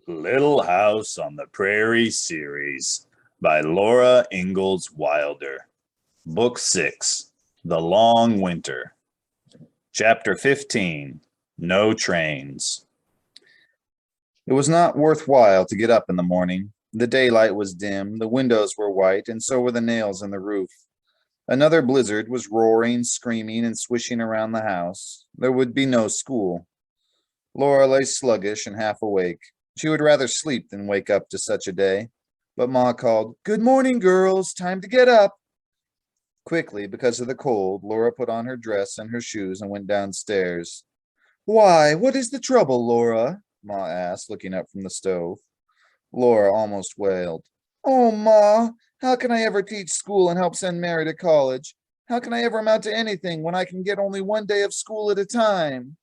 Little House on the Prairie series by Laura Ingalls Wilder. Book 6, The Long Winter. Chapter 15, No Trains. It was not worthwhile to get up in the morning. The daylight was dim, the windows were white, and so were the nails in the roof. Another blizzard was roaring, screaming, and swishing around the house. There would be no school. Laura lay sluggish and half awake. She would rather sleep than wake up to such a day. But Ma called, "Good morning, girls. Time to get up." Quickly, because of the cold, Laura put on her dress and her shoes and went downstairs. "Why, what is the trouble, Laura?" Ma asked, looking up from the stove. Laura almost wailed. "Oh, Ma, how can I ever teach school and help send Mary to college? How can I ever amount to anything when I can get only one day of school at a time?"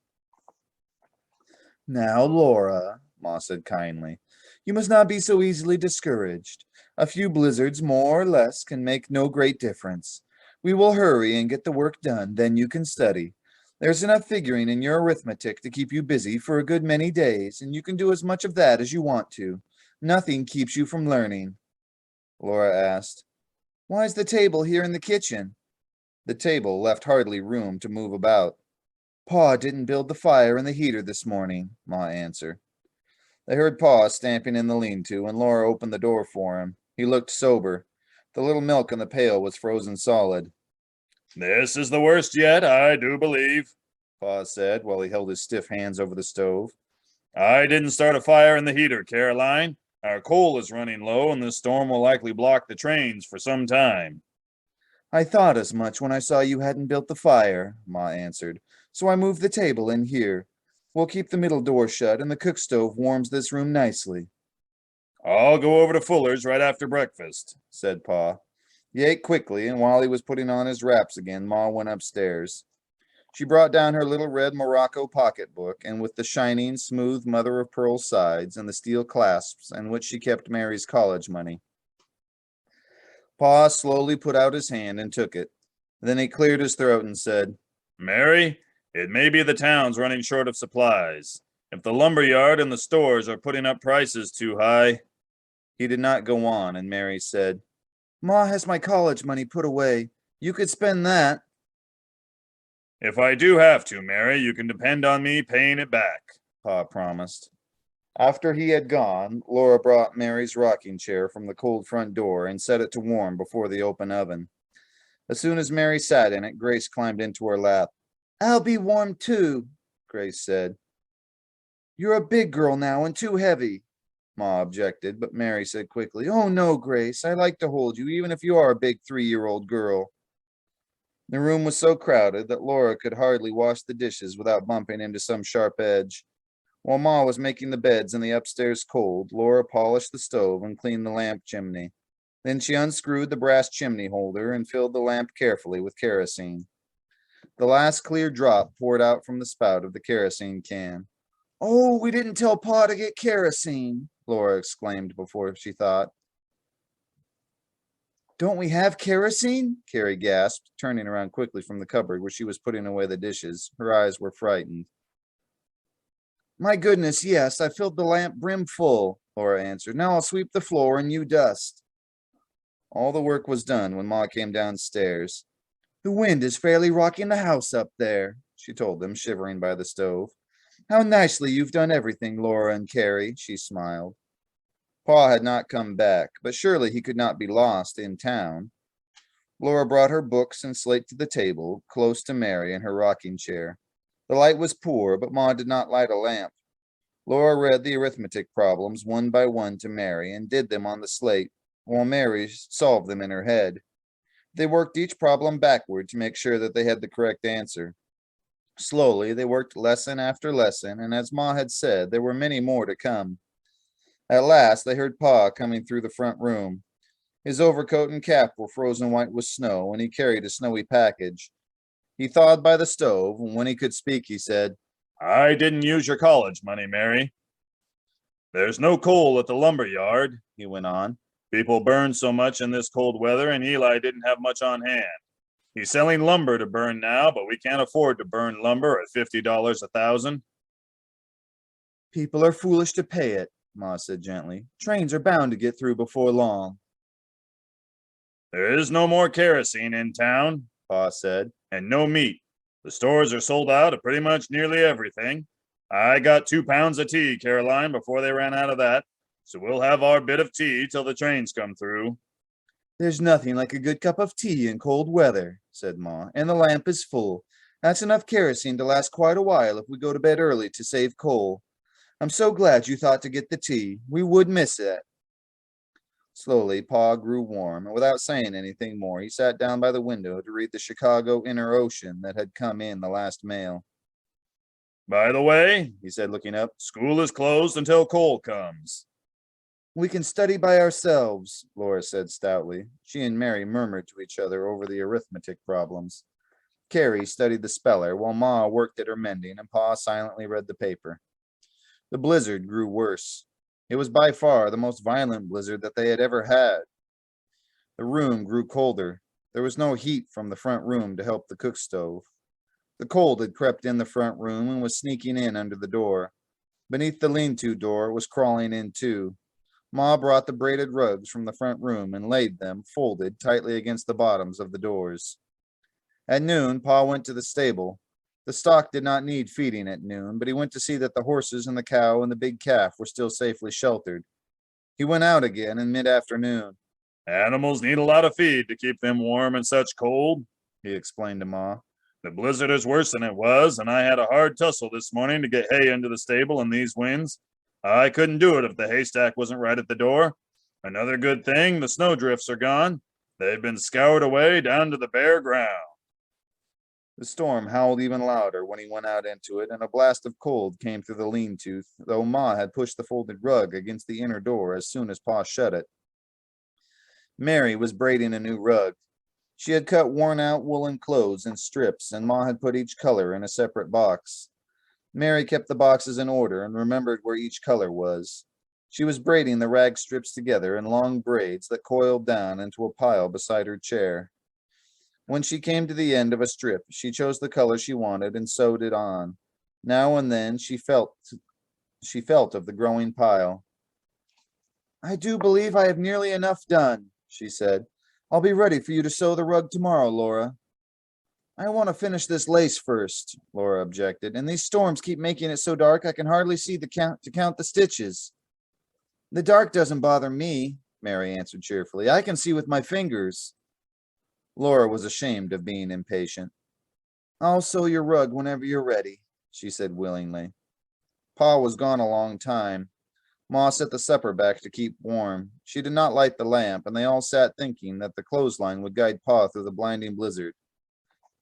"Now, Laura," Ma said kindly, "you must not be so easily discouraged. A few blizzards, more or less, can make no great difference. We will hurry and get the work done, then you can study. There's enough figuring in your arithmetic to keep you busy for a good many days, and you can do as much of that as you want to. Nothing keeps you from learning." Laura asked, "Why's the table here in the kitchen?" The table left hardly room to move about. "Pa didn't build the fire in the heater this morning," Ma answered. They heard Pa stamping in the lean-to, and Laura opened the door for him. He looked sober. The little milk in the pail was frozen solid. "This is the worst yet, I do believe," Pa said, while he held his stiff hands over the stove. "I didn't start a fire in the heater, Caroline. Our coal is running low, and this storm will likely block the trains for some time." "I thought as much when I saw you hadn't built the fire," Ma answered. "So I moved the table in here. We'll keep the middle door shut, and the cook stove warms this room nicely." "I'll go over to Fuller's right after breakfast," said Pa. He ate quickly, and while he was putting on his wraps again, Ma went upstairs. She brought down her little red morocco pocketbook, and with the shining, smooth mother-of-pearl sides and the steel clasps in which she kept Mary's college money. Pa slowly put out his hand and took it. Then he cleared his throat and said, "Mary, it may be the town's running short of supplies. If the lumber yard and the stores are putting up prices too high—" He did not go on, and Mary said, "Ma has my college money put away. You could spend that." "If I do have to, Mary, you can depend on me paying it back," Pa promised. After he had gone, Laura brought Mary's rocking chair from the cold front door and set it to warm before the open oven. As soon as Mary sat in it, Grace climbed into her lap. "I'll be warm too," Grace said. "You're a big girl now and too heavy," Ma objected, but Mary said quickly, "Oh no, Grace, I like to hold you, even if you are a big 3-year-old girl." The room was so crowded that Laura could hardly wash the dishes without bumping into some sharp edge. While Ma was making the beds in the upstairs cold, Laura polished the stove and cleaned the lamp chimney. Then she unscrewed the brass chimney holder and filled the lamp carefully with kerosene. The last clear drop poured out from the spout of the kerosene can. "Oh, we didn't tell Pa to get kerosene," Laura exclaimed before she thought. "Don't we have kerosene?" Carrie gasped, turning around quickly from the cupboard where she was putting away the dishes. Her eyes were frightened. "My goodness, yes, I filled the lamp brim full," Laura answered. "Now I'll sweep the floor and you dust." All the work was done when Ma came downstairs. "The wind is fairly rocking the house up there," she told them, shivering by the stove. "How nicely you've done everything, Laura and Carrie," she smiled. Pa had not come back, but surely he could not be lost in town. Laura brought her books and slate to the table, close to Mary in her rocking chair. The light was poor, but Ma did not light a lamp. Laura read the arithmetic problems one by one to Mary and did them on the slate, while Mary solved them in her head. They worked each problem backward to make sure that they had the correct answer. Slowly, they worked lesson after lesson, and as Ma had said, there were many more to come. At last, they heard Pa coming through the front room. His overcoat and cap were frozen white with snow, and he carried a snowy package. He thawed by the stove, and when he could speak, he said, "I didn't use your college money, Mary. There's no coal at the lumber yard," he went on. "People burn so much in this cold weather, and Eli didn't have much on hand. He's selling lumber to burn now, but we can't afford to burn lumber at $50 a thousand." "People are foolish to pay it," Ma said gently. Trains are bound to get through before long. There is no more kerosene in town, Pa said, and no meat. The stores are sold out of pretty much nearly everything. I got 2 pounds of tea, Caroline, before they ran out of that, so we'll have our bit of tea till the trains come through. There's nothing like a good cup of tea in cold weather, said Ma, and the lamp is full. That's enough kerosene to last quite a while if we go to bed early to save coal. I'm so glad you thought to get the tea. We would miss it. Slowly, Pa grew warm, and without saying anything more, he sat down by the window to read the Chicago Inner Ocean that had come in the last mail. By the way, he said, looking up, school is closed until coal comes. We can study by ourselves, Laura said stoutly. She and Mary murmured to each other over the arithmetic problems. Carrie studied the speller while Ma worked at her mending, and Pa silently read the paper. The blizzard grew worse. It was by far the most violent blizzard that they had ever had. The room grew colder. There was no heat from the front room to help the cook stove. The cold had crept in the front room and was sneaking in under the door. Beneath the lean-to door it was crawling in too. Ma brought the braided rugs from the front room and laid them, folded, tightly against the bottoms of the doors. At noon, Pa went to the stable. The stock did not need feeding at noon, but he went to see that the horses and the cow and the big calf were still safely sheltered. He went out again in mid-afternoon. Animals need a lot of feed to keep them warm in such cold, he explained to Ma. The blizzard is worse than it was, and I had a hard tussle this morning to get hay into the stable in these winds. I couldn't do it if the haystack wasn't right at the door. Another good thing, the snowdrifts are gone. They've been scoured away down to the bare ground. The storm howled even louder when he went out into it, and a blast of cold came through the lean-to, though Ma had pushed the folded rug against the inner door as soon as Pa shut it. Mary was braiding a new rug. She had cut worn-out woolen clothes in strips, and Ma had put each color in a separate box. Mary kept the boxes in order and remembered where each color was. She was braiding the rag strips together in long braids that coiled down into a pile beside her chair. When she came to the end of a strip, she chose the color she wanted and sewed it on. Now and then she felt of the growing pile. I do believe I have nearly enough done, she said. I'll be ready for you to sew the rug tomorrow, Laura. I want to finish this lace first, Laura objected, and these storms keep making it so dark I can hardly see to count the stitches. The dark doesn't bother me, Mary answered cheerfully. I can see with my fingers. Laura was ashamed of being impatient. I'll sew your rug whenever you're ready, she said willingly. Pa was gone a long time. Ma set the supper back to keep warm. She did not light the lamp, and they all sat thinking that the clothesline would guide Pa through the blinding blizzard.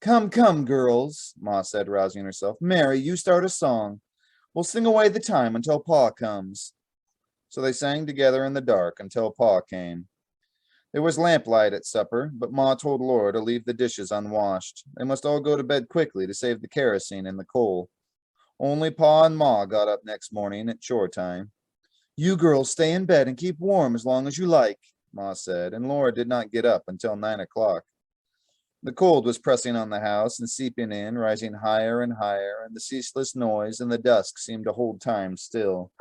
Come, come, girls, Ma said, rousing herself. Mary, you start a song. We'll sing away the time until Pa comes. So they sang together in the dark until Pa came. There was lamplight at supper, but Ma told Laura to leave the dishes unwashed. They must all go to bed quickly to save the kerosene and the coal. Only Pa and Ma got up next morning at chore time. You girls stay in bed and keep warm as long as you like, Ma said, and Laura did not get up until 9 o'clock. The cold was pressing on the house and seeping in, rising higher and higher, and the ceaseless noise and the dusk seemed to hold time still.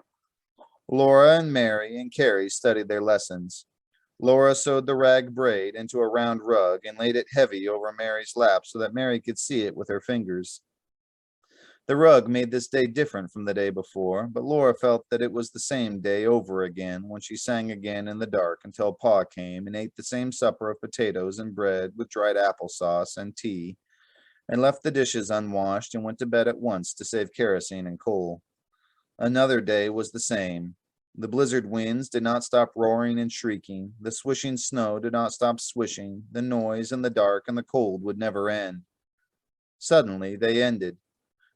Laura and Mary and Carrie studied their lessons. Laura sewed the rag braid into a round rug and laid it heavy over Mary's lap so that Mary could see it with her fingers. The rug made this day different from the day before, but Laura felt that it was the same day over again when she sang again in the dark until Pa came and ate the same supper of potatoes and bread with dried applesauce and tea, and left the dishes unwashed and went to bed at once to save kerosene and coal. Another day was the same. The blizzard winds did not stop roaring and shrieking. The swishing snow did not stop swishing. The noise and the dark and the cold would never end. Suddenly they ended.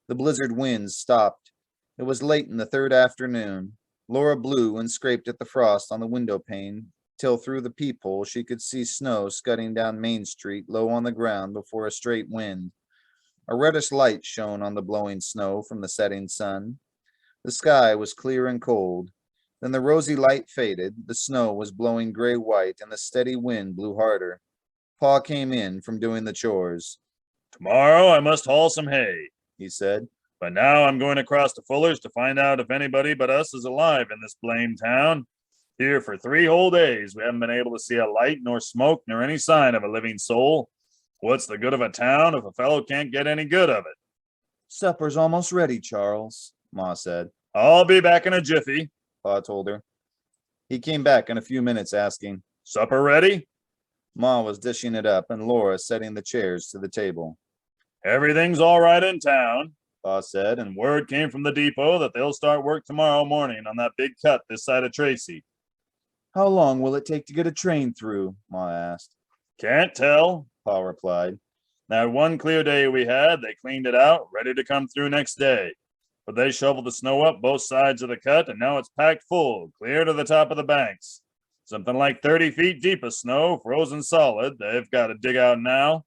The blizzard winds stopped. It was late in the third afternoon. Laura blew and scraped at the frost on the window pane till through the peephole she could see snow scudding down Main Street low on the ground before a straight wind. A reddish light shone on the blowing snow from the setting sun. The sky was clear and cold. Then the rosy light faded, the snow was blowing gray-white, and the steady wind blew harder. Pa came in from doing the chores. Tomorrow I must haul some hay, he said. But now I'm going across to Fuller's to find out if anybody but us is alive in this blamed town. Here for 3 whole days, we haven't been able to see a light, nor smoke, nor any sign of a living soul. What's the good of a town if a fellow can't get any good of it? Supper's almost ready, Charles, Ma said. I'll be back in a jiffy, Pa told her. He came back in a few minutes asking, Supper ready? Ma was dishing it up and Laura setting the chairs to the table. Everything's all right in town, Pa said, and word came from the depot that they'll start work tomorrow morning on that big cut this side of Tracy. How long will it take to get a train through? Ma asked. Can't tell, Pa replied. That one clear day we had, they cleaned it out, ready to come through next day. But they shoveled the snow up both sides of the cut, and now it's packed full, clear to the top of the banks. Something like 30 feet deep of snow, frozen solid, they've got to dig out now.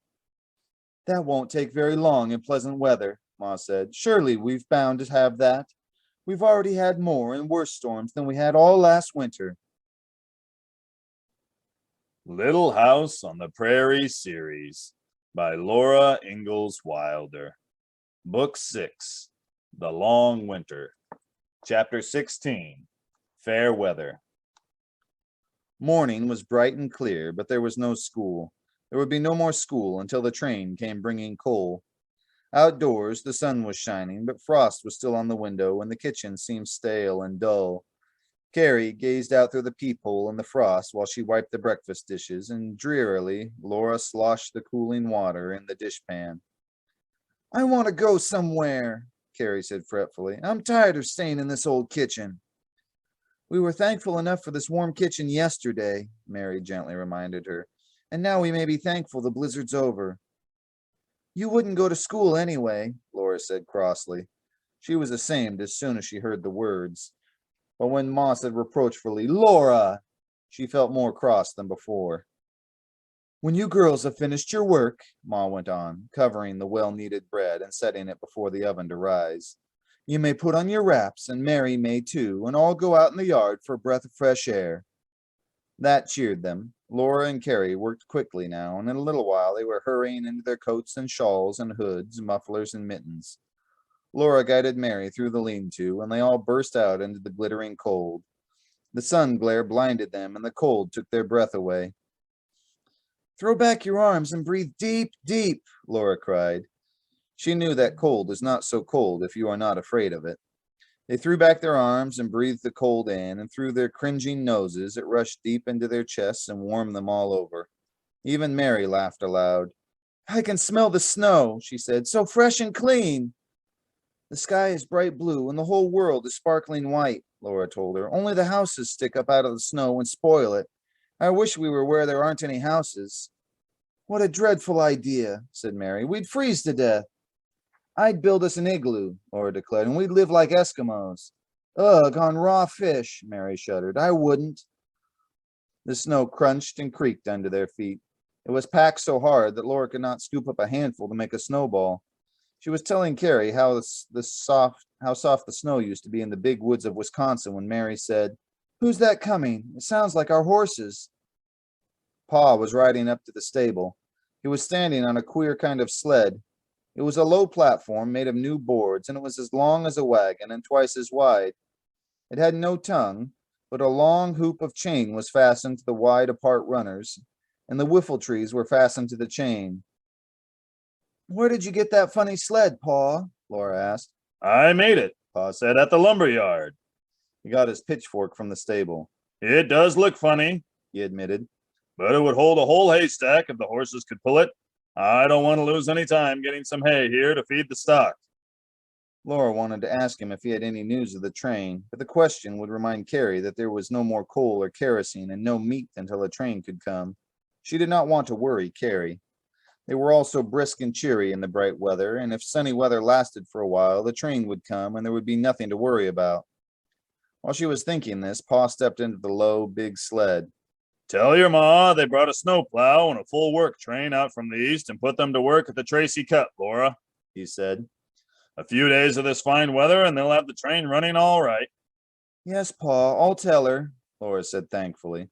That won't take very long in pleasant weather, Ma said. Surely we've bound to have that. We've already had more and worse storms than we had all last winter. Little House on the Prairie series by Laura Ingalls Wilder. Book 6, The Long Winter. Chapter 16, Fair Weather. Morning was bright and clear, but there was no school. There would be no more school until the train came bringing coal. Outdoors, the sun was shining, but frost was still on the window, and the kitchen seemed stale and dull. Carrie gazed out through the peephole in the frost while she wiped the breakfast dishes, and drearily Laura sloshed the cooling water in the dishpan. I want to go somewhere, Carrie said fretfully. I'm tired of staying in this old kitchen. We were thankful enough for this warm kitchen yesterday, Mary gently reminded her, and now we may be thankful the blizzard's over. You wouldn't go to school anyway, Laura said crossly. She was ashamed as soon as she heard the words. But when Ma said reproachfully, Laura, she felt more cross than before. When you girls have finished your work, Ma went on, covering the well-kneaded bread and setting it before the oven to rise, you may put on your wraps, and Mary may too, and all go out in the yard for a breath of fresh air. That cheered them. Laura and Carrie worked quickly now, and in a little while they were hurrying into their coats and shawls and hoods, mufflers and mittens. Laura guided Mary through the lean-to, and they all burst out into the glittering cold. The sun glare blinded them, and the cold took their breath away. Throw back your arms and breathe deep, deep, Laura cried. She knew that cold is not so cold if you are not afraid of it. They threw back their arms and breathed the cold in, and through their cringing noses it rushed deep into their chests and warmed them all over. Even Mary laughed aloud. I can smell the snow, she said, so fresh and clean. The sky is bright blue and the whole world is sparkling white, Laura told her. Only the houses stick up out of the snow and spoil it. I wish we were where there aren't any houses. What a dreadful idea, said Mary. We'd freeze to death. I'd build us an igloo, Laura declared, and we'd live like Eskimos. Ugh, on raw fish, Mary shuddered. I wouldn't. The snow crunched and creaked under their feet. It was packed so hard that Laura could not scoop up a handful to make a snowball. She was telling Carrie how soft the snow used to be in the big woods of Wisconsin when Mary said, Who's that coming? It sounds like our horses. Pa was riding up to the stable. He was standing on a queer kind of sled. It was a low platform made of new boards, and it was as long as a wagon and twice as wide. It had no tongue, but a long hoop of chain was fastened to the wide apart runners, and the whiffletrees were fastened to the chain. Where did you get that funny sled, Pa? Laura asked. I made it, Pa said, at the lumber yard. He got his pitchfork from the stable. It does look funny, he admitted. But it would hold a whole haystack if the horses could pull it. I don't want to lose any time getting some hay here to feed the stock. Laura wanted to ask him if he had any news of the train, but the question would remind Carrie that there was no more coal or kerosene and no meat until a train could come. She did not want to worry Carrie. They were all so brisk and cheery in the bright weather, and if sunny weather lasted for a while, the train would come and there would be nothing to worry about. While she was thinking this, Pa stepped into the low, big sled. Tell your ma they brought a snowplow and a full work train out from the east and put them to work at the Tracy Cut, Laura, he said. A few days of this fine weather and they'll have the train running all right. Yes, Pa, I'll tell her, Laura said thankfully.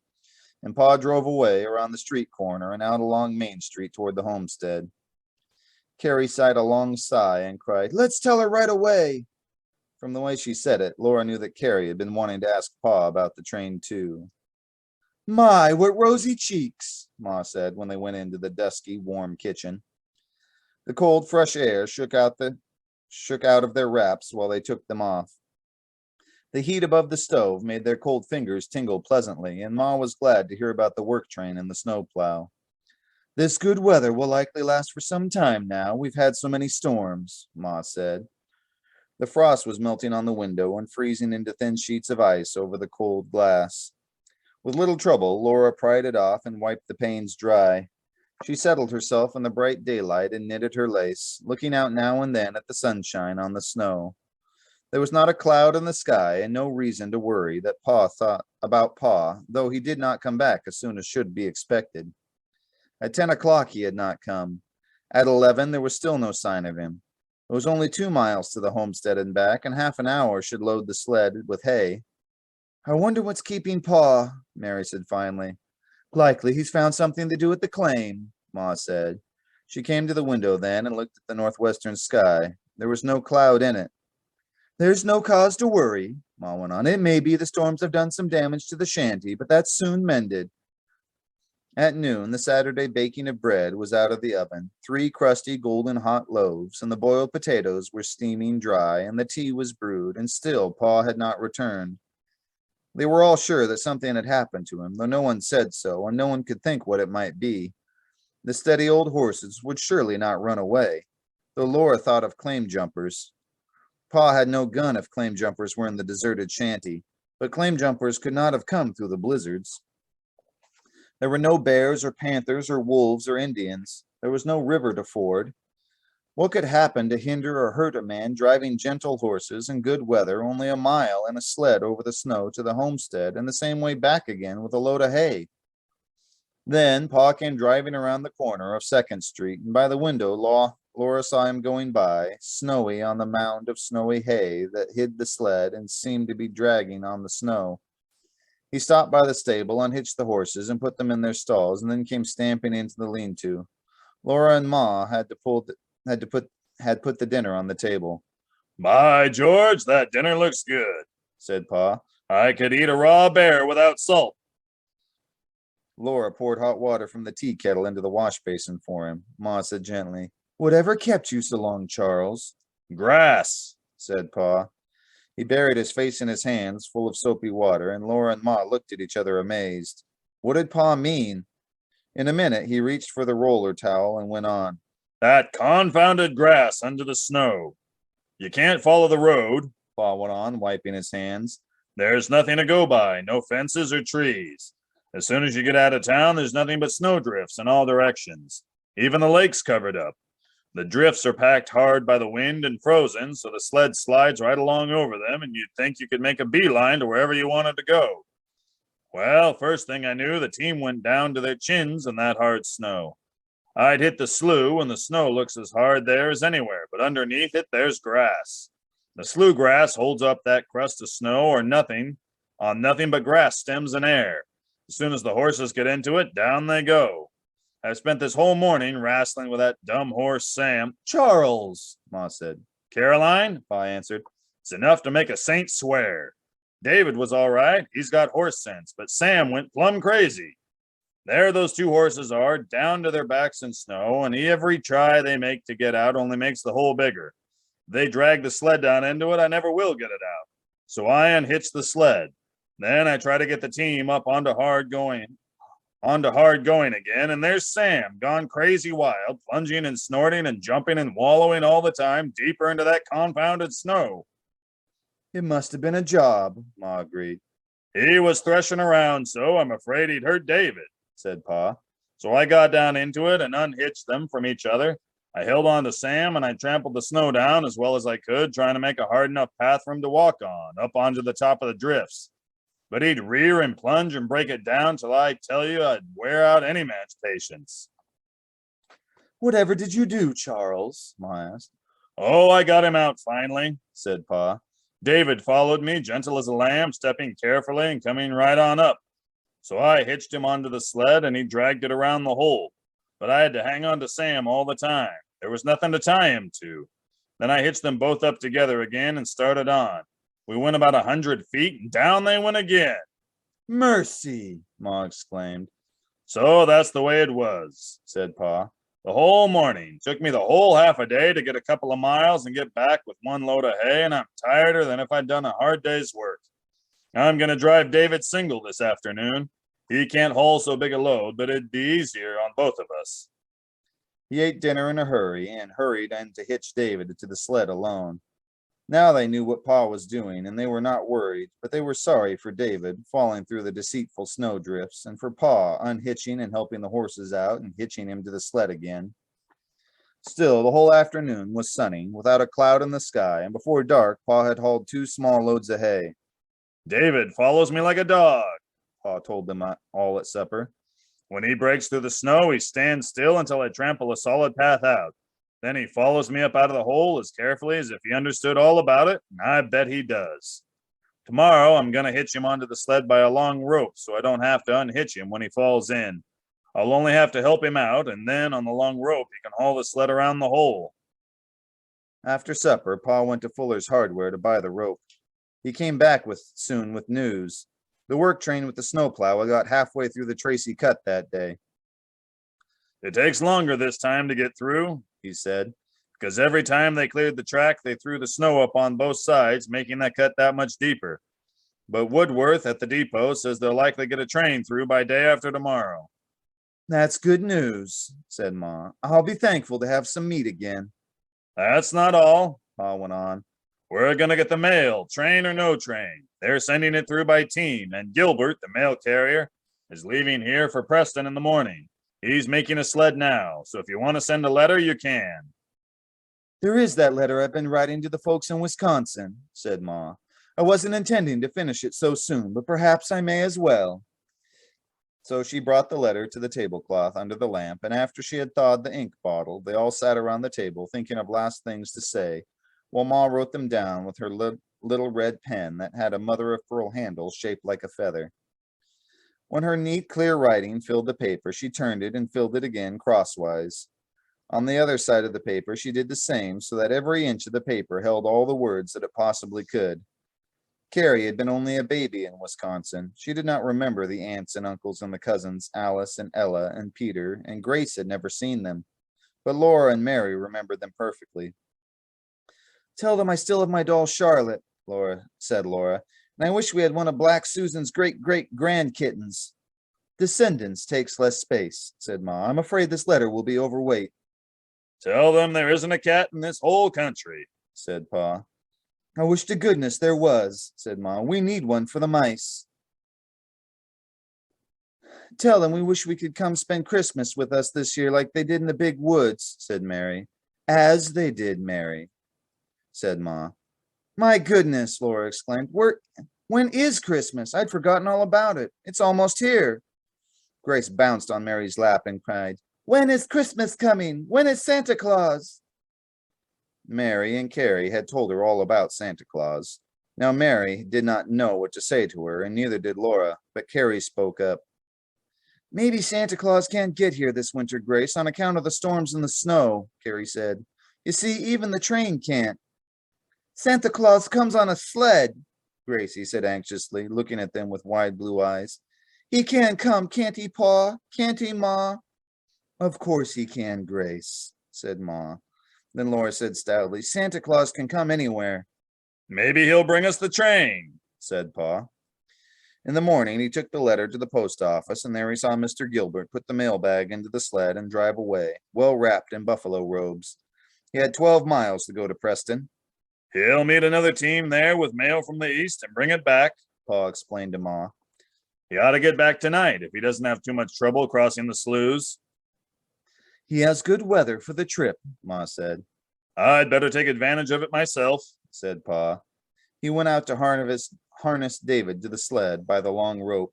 And Pa drove away around the street corner and out along Main Street toward the homestead. Carrie sighed a long sigh and cried, "Let's tell her right away." From the way she said it, Laura knew that Carrie had been wanting to ask Pa about the train too. "My, what rosy cheeks," Ma said when they went into the dusky, warm kitchen. The cold, fresh air shook out of their wraps while they took them off. The heat above the stove made their cold fingers tingle pleasantly, and Ma was glad to hear about the work train and the snowplow. "This good weather will likely last for some time now. We've had so many storms," Ma said. The frost was melting on the window and freezing into thin sheets of ice over the cold glass. With little trouble, Laura pried it off and wiped the panes dry. She settled herself in the bright daylight and knitted her lace, looking out now and then at the sunshine on the snow. There was not a cloud in the sky and no reason to worry that Pa thought about Pa, though he did not come back as soon as should be expected. At 10 o'clock he had not come. At 11 there was still no sign of him. It was only 2 miles to the homestead and back, and half an hour should load the sled with hay. "I wonder what's keeping Pa," Mary said finally. "Likely he's found something to do with the claim," Ma said. She came to the window then and looked at the northwestern sky. There was no cloud in it. "There's no cause to worry," Ma went on. "It may be the storms have done some damage to the shanty, but that's soon mended." At noon, the Saturday baking of bread was out of the oven, 3 crusty, golden hot loaves, and the boiled potatoes were steaming dry, and the tea was brewed, and still Pa had not returned. They were all sure that something had happened to him, though no one said so, and no one could think what it might be. The steady old horses would surely not run away, though Laura thought of claim jumpers. Pa had no gun if claim jumpers were in the deserted shanty, but claim jumpers could not have come through the blizzards. There were no bears or panthers or wolves or Indians. There was no river to ford. What could happen to hinder or hurt a man driving gentle horses in good weather only a mile in a sled over the snow to the homestead and the same way back again with a load of hay? Then Pa came driving around the corner of 2nd Street, and by the window Laura saw him going by, snowy on the mound of snowy hay that hid the sled and seemed to be dragging on the snow. He stopped by the stable, unhitched the horses, and put them in their stalls, and then came stamping into the lean-to. Laura and Ma had put the dinner on the table. "By George, that dinner looks good," said Pa. "I could eat a raw bear without salt." Laura poured hot water from the tea kettle into the wash basin for him. Ma said gently, "Whatever kept you so long, Charles?" "Grass," said Pa. He buried his face in his hands, full of soapy water, and Laura and Ma looked at each other amazed. What did Pa mean? In a minute, he reached for the roller towel and went on. "That confounded grass under the snow. You can't follow the road," Pa went on, wiping his hands. "There's nothing to go by, no fences or trees. As soon as you get out of town, there's nothing but snowdrifts in all directions. Even the lake's covered up. The drifts are packed hard by the wind and frozen, so the sled slides right along over them, and you'd think you could make a beeline to wherever you wanted to go. Well, first thing I knew, the team went down to their chins in that hard snow. I'd hit the slough, and the snow looks as hard there as anywhere, but underneath it, there's grass. The slough grass holds up that crust of snow or nothing but grass stems and air. As soon as the horses get into it, down they go. I've spent this whole morning wrestling with that dumb horse, Sam." "Charles," Ma said. "Caroline," Pa answered, "it's enough to make a saint swear. David was all right. He's got horse sense, but Sam went plumb crazy. There those 2 horses are, down to their backs in snow, and every try they make to get out only makes the hole bigger. If they drag the sled down into it, I never will get it out. So I unhitch the sled. Then I try to get the team up onto hard going again, and there's Sam, gone crazy wild, plunging and snorting and jumping and wallowing all the time deeper into that confounded snow." "It must have been a job," Ma agreed. "He was threshing around so I'm afraid he'd hurt David," said Pa. "So I got down into it and unhitched them from each other. I held on to Sam and I trampled the snow down as well as I could, trying to make a hard enough path for him to walk on, up onto the top of the drifts. But he'd rear and plunge and break it down till I tell you I'd wear out any man's patience." "Whatever did you do, Charles?" Ma asked. "Oh, I got him out finally," said Pa. "David followed me, gentle as a lamb, stepping carefully and coming right on up. So I hitched him onto the sled and he dragged it around the hole. But I had to hang on to Sam all the time. There was nothing to tie him to. Then I hitched them both up together again and started on. We went about 100 feet and down they went again. Mercy, Ma exclaimed. So that's the way it was, said Pa. The whole morning. Took me the whole half a day to get a couple of miles and get back with one load of hay, and I'm tireder than if I'd done a hard day's work. I'm going to drive David single this afternoon. He can't haul so big a load, but it'd be easier on both of us. He ate dinner in a hurry and hurried in to hitch David to the sled alone. Now they knew what Pa was doing, and they were not worried, but they were sorry for David falling through the deceitful snowdrifts, and for Pa unhitching and helping the horses out and hitching him to the sled again. Still, the whole afternoon was sunny, without a cloud in the sky, and before dark, Pa had hauled 2 small loads of hay. David follows me like a dog, Pa told them all at supper. When he breaks through the snow, he stands still until I trample a solid path out. Then he follows me up out of the hole as carefully as if he understood all about it, and I bet he does. Tomorrow, I'm going to hitch him onto the sled by a long rope so I don't have to unhitch him when he falls in. I'll only have to help him out, and then on the long rope, he can haul the sled around the hole. After supper, Pa went to Fuller's Hardware to buy the rope. He came back soon with news. The work train with the snowplow got halfway through the Tracy Cut that day. It takes longer this time to get through, he said, because every time they cleared the track, they threw the snow up on both sides, making that cut that much deeper. But Woodworth at the depot says they'll likely get a train through by day after tomorrow. That's good news, said Ma. I'll be thankful to have some meat again. That's not all, Pa went on. We're going to get the mail, train or no train. They're sending it through by team, and Gilbert, the mail carrier, is leaving here for Preston in the morning. He's making a sled now, so if you want to send a letter, you can. There is that letter I've been writing to the folks in Wisconsin, said Ma. I wasn't intending to finish it so soon, but perhaps I may as well. So she brought the letter to the tablecloth under the lamp, and after she had thawed the ink bottle, they all sat around the table thinking of last things to say, while Ma wrote them down with her little red pen that had a mother-of-pearl handle shaped like a feather. When her neat, clear writing filled the paper, she turned it and filled it again crosswise. On the other side of the paper, she did the same, so that every inch of the paper held all the words that it possibly could. Carrie had been only a baby in Wisconsin. She did not remember the aunts and uncles and the cousins, Alice and Ella and Peter, and Grace had never seen them. But Laura and Mary remembered them perfectly. Tell them I still have my doll Charlotte, said Laura, and I wish we had one of Black Susan's great-great-grand kittens. Descendants takes less space, said Ma. I'm afraid this letter will be overweight. Tell them there isn't a cat in this whole country, said Pa. I wish to goodness there was, said Ma. We need one for the mice. Tell them we wish we could come spend Christmas with us this year like they did in the big woods, said Mary. As they did, Mary, said Ma. My goodness, Laura exclaimed. When is Christmas? I'd forgotten all about it. It's almost here. Grace bounced on Mary's lap and cried, When is Christmas coming? When is Santa Claus? Mary and Carrie had told her all about Santa Claus. Now Mary did not know what to say to her, and neither did Laura, but Carrie spoke up. Maybe Santa Claus can't get here this winter, Grace, on account of the storms and the snow, Carrie said. You see, even the train can't. Santa Claus comes on a sled, Gracie said anxiously, looking at them with wide blue eyes. He can come, can't he, Pa? Can't he, Ma? Of course he can, Grace, said Ma. Then Laura said stoutly, Santa Claus can come anywhere. Maybe he'll bring us the train, said Pa. In the morning, he took the letter to the post office, and there he saw Mr. Gilbert put the mailbag into the sled and drive away, well wrapped in buffalo robes. He had 12 miles to go to Preston. He'll meet another team there with mail from the east and bring it back, Pa explained to Ma. He ought to get back tonight if he doesn't have too much trouble crossing the sloughs. He has good weather for the trip, Ma said. I'd better take advantage of it myself, said Pa. He went out to harness David to the sled by the long rope.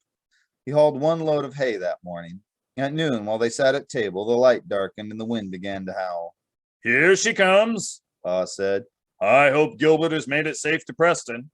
He hauled one load of hay that morning. At noon, while they sat at table, the light darkened and the wind began to howl. Here she comes, Pa said. I hope Gilbert has made it safe to Preston.